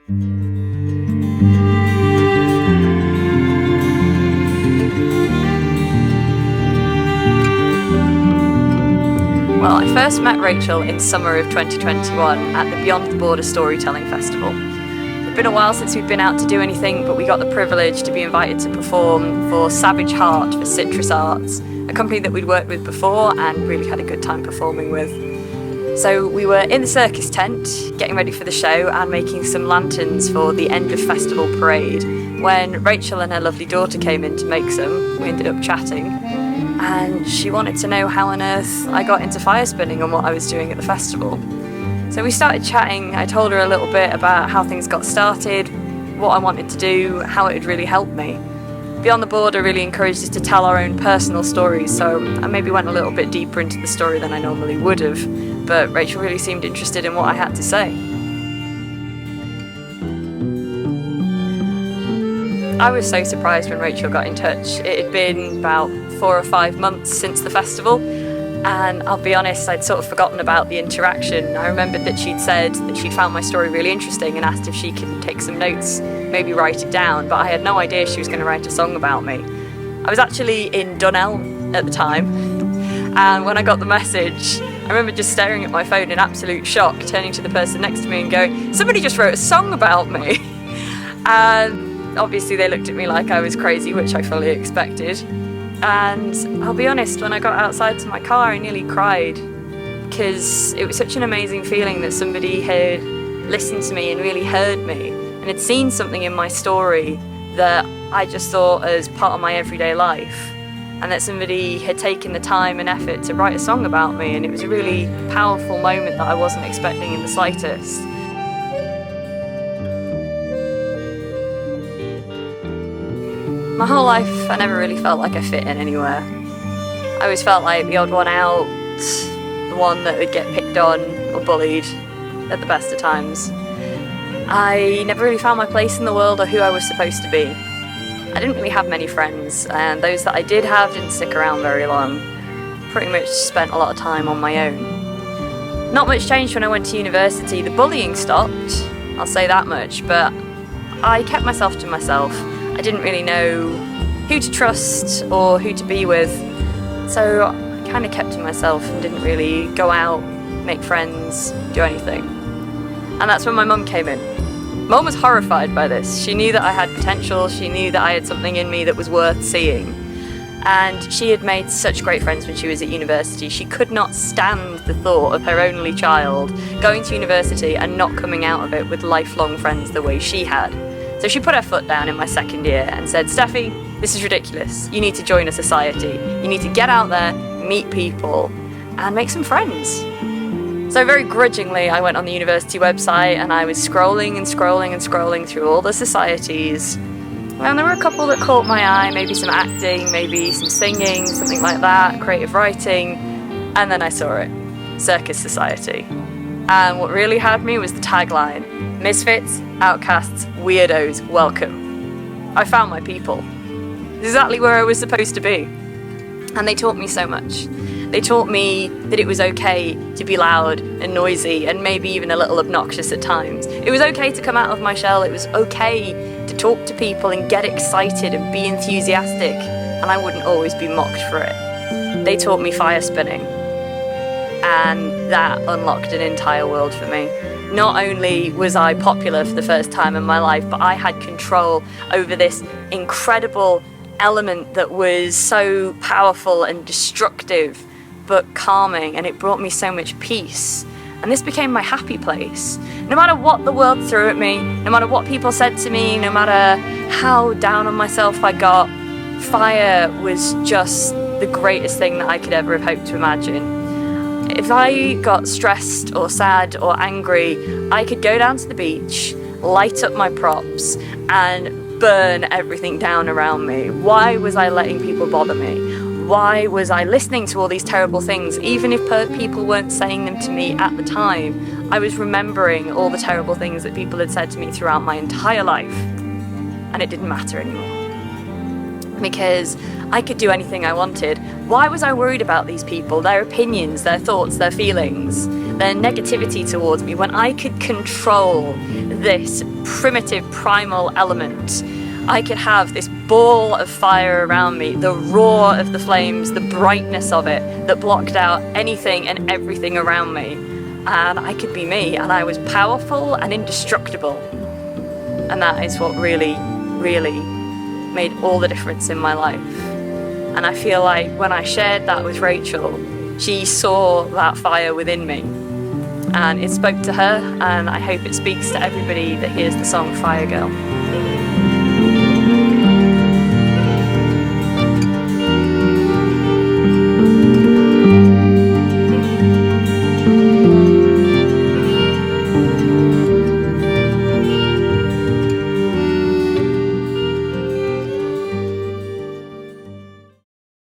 Well, I first met Rachel in summer of 2021 at the Beyond the Border Storytelling Festival. It'd been a while since we'd been out to do anything, but we got the privilege to be invited to perform for Savage Heart for Citrus Arts, a company that we'd worked with before and really had a good time performing with. So we were in the circus tent, getting ready for the show and making some lanterns for the end of festival parade, when Rachel and her lovely daughter came in to make some. We ended up chatting, and she wanted to know how on earth I got into fire spinning and what I was doing at the festival. So we started chatting. I told her a little bit about how things got started, what I wanted to do, how it had really helped me. Beyond the Border really encouraged us to tell our own personal stories, so I maybe went a little bit deeper into the story than I normally would have, but Rachel really seemed interested in what I had to say. I was so surprised when Rachel got in touch. It had been about 4 or 5 months since the festival, and I'll be honest, I'd sort of forgotten about the interaction. I remembered that she'd said that she'd found my story really interesting and asked if she could take some notes, maybe write it down, but I had no idea she was going to write a song about me. I was actually in Dunelm at the time, and when I got the message, I remember just staring at my phone in absolute shock, turning to the person next to me and going, "Somebody just wrote a song about me." And obviously they looked at me like I was crazy, which I fully expected. And I'll be honest, when I got outside to my car, I nearly cried, because it was such an amazing feeling that somebody had listened to me and really heard me and had seen something in my story that I just thought as part of my everyday life, and that somebody had taken the time and effort to write a song about me, and it was a really powerful moment that I wasn't expecting in the slightest. My whole life, I never really felt like I fit in anywhere. I always felt like the odd one out, the one that would get picked on or bullied at the best of times. I never really found my place in the world or who I was supposed to be. I didn't really have many friends, and those that I did have didn't stick around very long. Pretty much spent a lot of time on my own. Not much changed when I went to university. The bullying stopped, I'll say that much, but I kept myself to myself. I didn't really know who to trust or who to be with, so I kind of kept to myself and didn't really go out, make friends, do anything. And that's when my mum came in. Mum was horrified by this. She knew that I had potential, she knew that I had something in me that was worth seeing. And she had made such great friends when she was at university. She could not stand the thought of her only child going to university and not coming out of it with lifelong friends the way she had. So she put her foot down in my second year and said, "Steffi, this is ridiculous. You need to join a society. You need to get out there, meet people, and make some friends." So very grudgingly, I went on the university website and I was scrolling and scrolling and scrolling through all the societies. And there were a couple that caught my eye, maybe some acting, maybe some singing, something like that, creative writing. And then I saw it, Circus Society. And what really had me was the tagline, "Misfits, Outcasts, Weirdos, welcome." I found my people. Exactly where I was supposed to be. And they taught me so much. They taught me that it was okay to be loud and noisy and maybe even a little obnoxious at times. It was okay to come out of my shell. It was okay to talk to people and get excited and be enthusiastic, and I wouldn't always be mocked for it. They taught me fire spinning, and that unlocked an entire world for me. Not only was I popular for the first time in my life, but I had control over this incredible element that was so powerful and destructive, but calming, and it brought me so much peace. And this became my happy place. No matter what the world threw at me, no matter what people said to me, no matter how down on myself I got, fire was just the greatest thing that I could ever have hoped to imagine. If I got stressed or sad or angry, I could go down to the beach, light up my props, and burn everything down around me. Why was I letting people bother me? Why was I listening to all these terrible things? Even if people weren't saying them to me at the time, I was remembering all the terrible things that people had said to me throughout my entire life. And it didn't matter anymore. Because I could do anything I wanted. Why was I worried about these people, their opinions, their thoughts, their feelings, their negativity towards me, when I could control this primitive primal element. I could have this ball of fire around me, the roar of the flames, the brightness of it that blocked out anything and everything around me. And I could be me, and I was powerful and indestructible. And that is what really, really made all the difference in my life. And I feel like when I shared that with Rachel, she saw that fire within me. And it spoke to her, and I hope it speaks to everybody that hears the song Fire Girl.